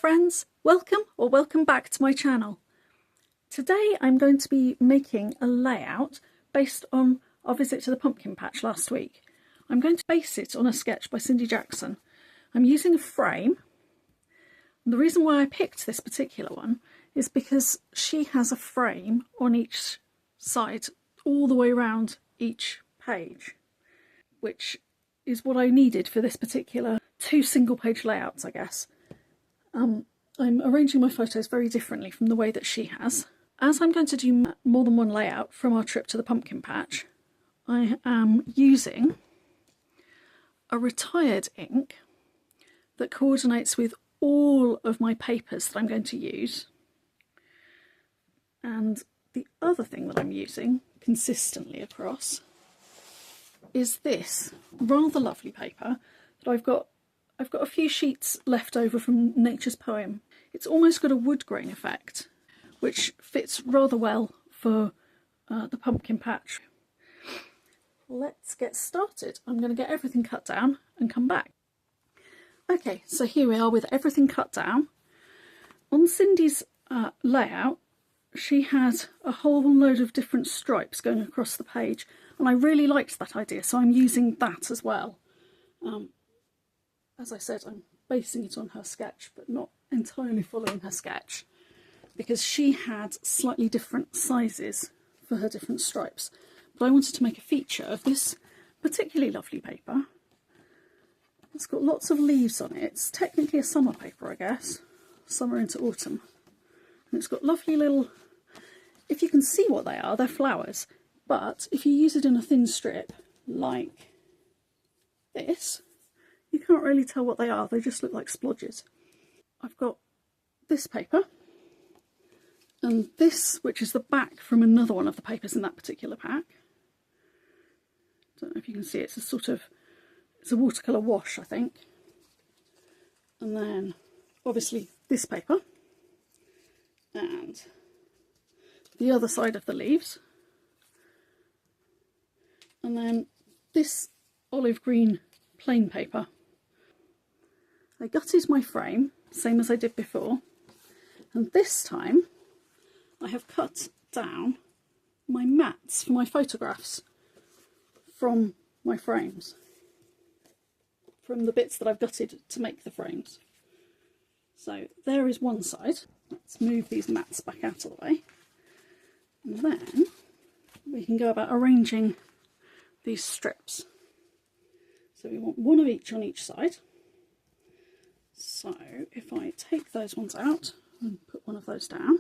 friends, welcome back to my channel. Today I'm going to be making a layout based on our visit to the pumpkin patch last week. I'm going to base it on a sketch by Cindy Jackson. I'm using a frame. And the reason why I picked this particular one is because she has a frame on each side all the way around each page, which is what I needed for this particular 2 single page layouts, I guess. I'm arranging my photos very differently from the way that she has. As I'm going to do more than one layout from our trip to the pumpkin patch, I am using a retired ink that coordinates with all of my papers that I'm going to use. And the other thing that I'm using consistently across is this rather lovely paper that I've got a few sheets left over from Nature's Poem. It's almost got a wood grain effect, which fits rather well for the pumpkin patch. Let's get started. I'm going to get everything cut down and come back. Okay, so here we are with everything cut down. On Cindy's layout, she had a whole load of different stripes going across the page, and I really liked that idea, so I'm using that as well. As I said, I'm basing it on her sketch, but not entirely following her sketch, because she had slightly different sizes for her different stripes. But I wanted to make a feature of this particularly lovely paper. It's got lots of leaves on it. It's technically a summer paper, I guess. Summer into autumn. And it's got lovely little, if you can see what they are, they're flowers. But if you use it in a thin strip, like this, you can't really tell what they are. They just look like splodges. I've got this paper and this, which is the back from another one of the papers in that particular pack. Don't know if you can see it. It's a sort of, it's a watercolour wash, I think. And then obviously this paper and the other side of the leaves. And then this olive green plain paper. I gutted my frame, same as I did before, and this time I have cut down my mats for my photographs from my frames, from the bits that I've gutted to make the frames. So there is one side. Let's move these mats back out of the way, and then we can go about arranging these strips. So we want one of each on each side. So if I take those ones out and put one of those down,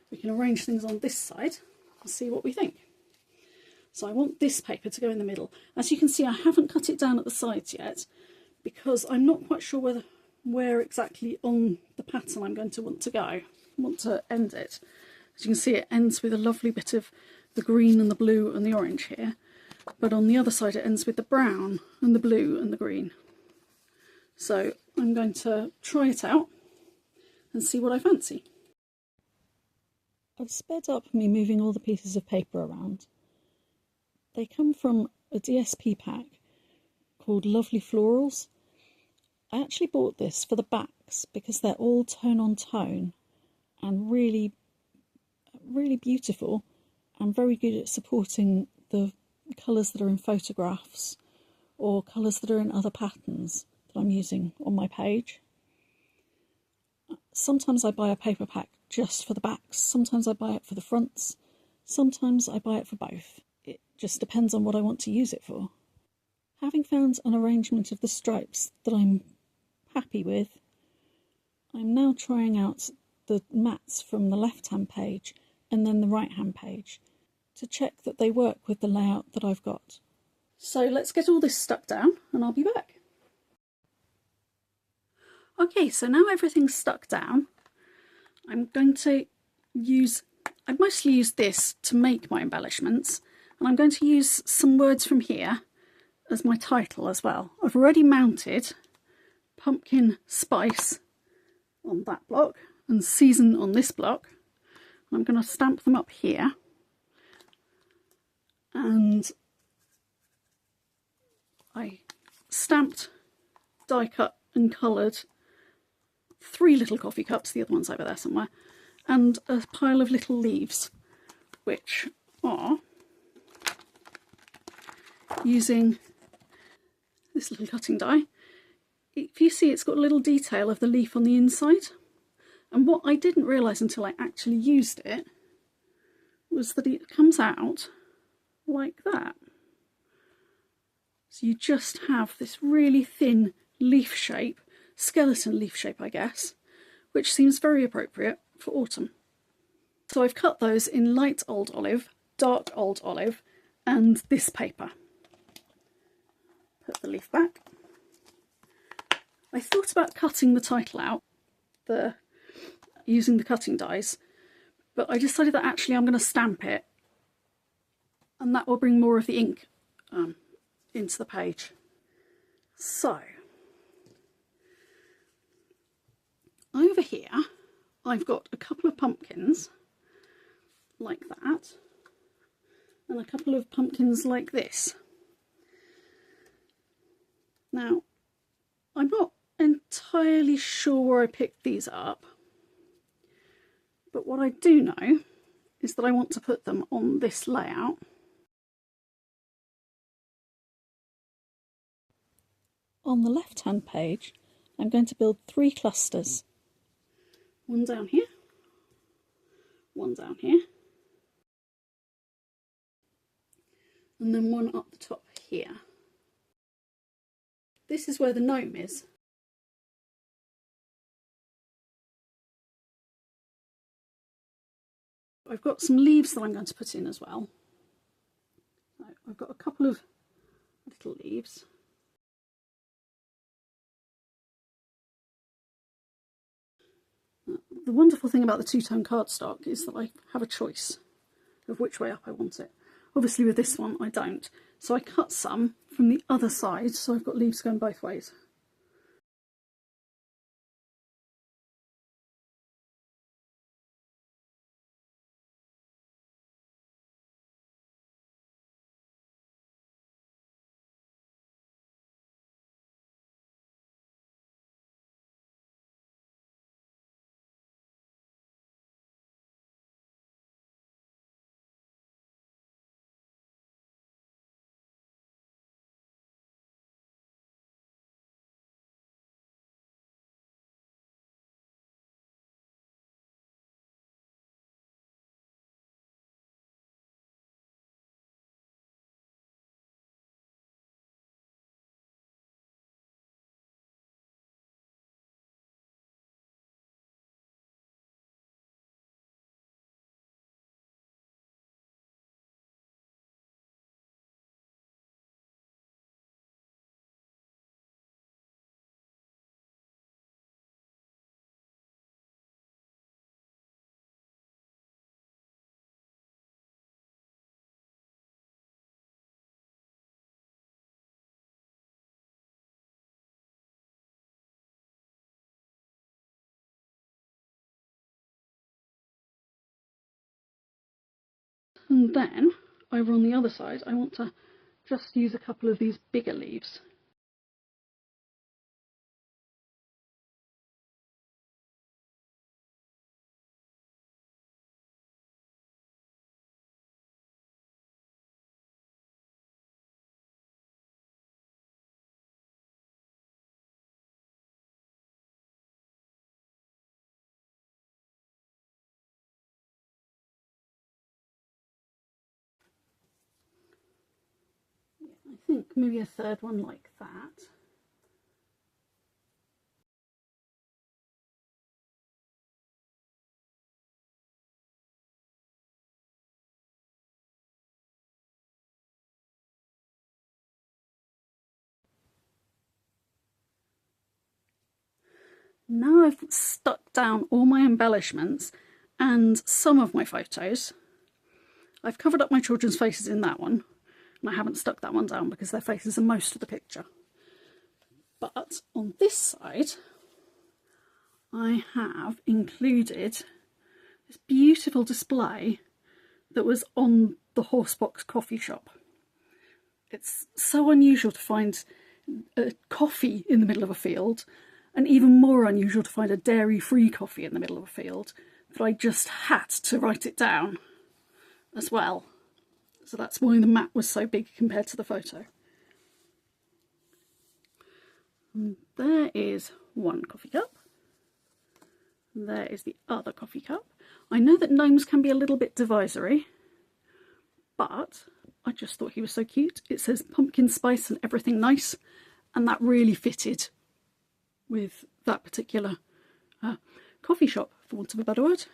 we can arrange things on this side and see what we think. So I want this paper to go in the middle. As you can see, I haven't cut it down at the sides yet because I'm not quite sure where exactly on the pattern I'm going to want to end it. As you can see, it ends with a lovely bit of the green and the blue and the orange here. But on the other side it ends with the brown and the blue and the green. So I'm going to try it out and see what I fancy. I've sped up me moving all the pieces of paper around. They come from a DSP pack called Lovely Florals. I actually bought this for the backs because they're all tone on tone and really beautiful and very good at supporting the colours that are in photographs or colours that are in other patterns that I'm using on my page. Sometimes I buy a paper pack just for the backs, sometimes I buy it for the fronts, sometimes I buy it for both. It just depends on what I want to use it for. Having found an arrangement of the stripes that I'm happy with, I'm now trying out the mats from the left hand page and then the right hand page to check that they work with the layout that I've got. So let's get all this stuck down and I'll be back. Okay, so now everything's stuck down, I'm going to I've mostly used this to make my embellishments, and I'm going to use some words from here as my title as well. I've already mounted pumpkin spice on that block and season on this block. I'm going to stamp them up here. And I stamped, die cut and coloured 3 little coffee cups, the other one's over there somewhere, and a pile of little leaves, which are using this little cutting die. If you see, it's got a little detail of the leaf on the inside, and what I didn't realise until I actually used it was that it comes out like that. So you just have this really thin leaf shape, skeleton leaf shape I guess, which seems very appropriate for autumn. So I've cut those in light old olive, dark old olive, and this paper. Put the leaf back. I thought about cutting the title out, using the cutting dies, but I decided that actually I'm going to stamp it, and that will bring more of the ink into the page. So, over here I've got a couple of pumpkins like that, and a couple of pumpkins like this. Now, I'm not entirely sure where I picked these up, but what I do know is that I want to put them on this layout. On the left hand page, I'm going to build 3 clusters. One down here, one down here, and then one up the top here. This is where the gnome is. I've got some leaves that I'm going to put in as well. So I've got a couple of little leaves. The wonderful thing about the two-tone cardstock is that I have a choice of which way up I want it. Obviously with this one I don't, so I cut some from the other side so I've got leaves going both ways. And then, over on the other side, I want to just use a couple of these bigger leaves. I think maybe a third one like that. Now I've stuck down all my embellishments and some of my photos. I've covered up my children's faces in that one, and I haven't stuck that one down because their faces are most of the picture. But on this side, I have included this beautiful display that was on the Horsebox coffee shop. It's so unusual to find a coffee in the middle of a field, and even more unusual to find a dairy-free coffee in the middle of a field, that I just had to write it down as well. So that's why the map was so big compared to the photo. And there is one coffee cup. There is the other coffee cup. I know that gnomes can be a little bit divisory, but I just thought he was so cute. It says pumpkin spice and everything nice, and that really fitted with that particular coffee shop, for want of a better word.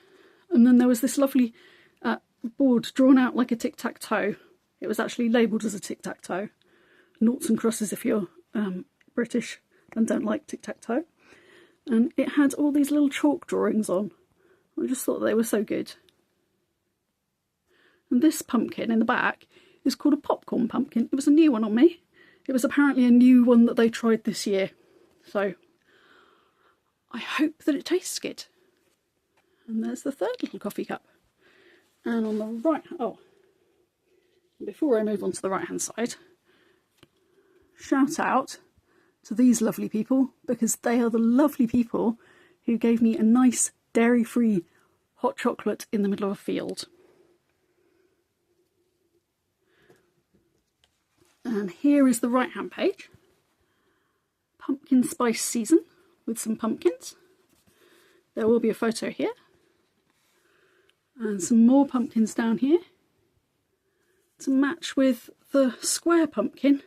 And then there was this lovely board drawn out like a tic-tac-toe. It was actually labelled as a tic-tac-toe. Noughts and crosses if you're British and don't like tic-tac-toe. And it had all these little chalk drawings on. I just thought they were so good. And this pumpkin in the back is called a popcorn pumpkin. It was a new one on me. It was apparently a new one that they tried this year. So I hope that it tastes good. And there's the third little coffee cup. And on the right, before I move on to the right hand side, shout out to these lovely people, because they are the lovely people who gave me a nice dairy-free hot chocolate in the middle of a field. And here is the right hand page. Pumpkin spice season with some pumpkins. There will be a photo here. And some more pumpkins down here to match with the square pumpkin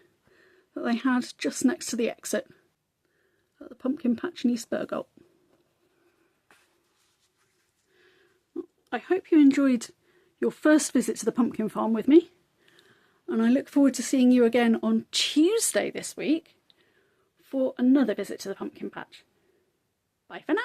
that they had just next to the exit at the pumpkin patch in East Burgolt. I hope you enjoyed your first visit to the pumpkin farm with me, and I look forward to seeing you again on Tuesday this week for another visit to the pumpkin patch. Bye for now.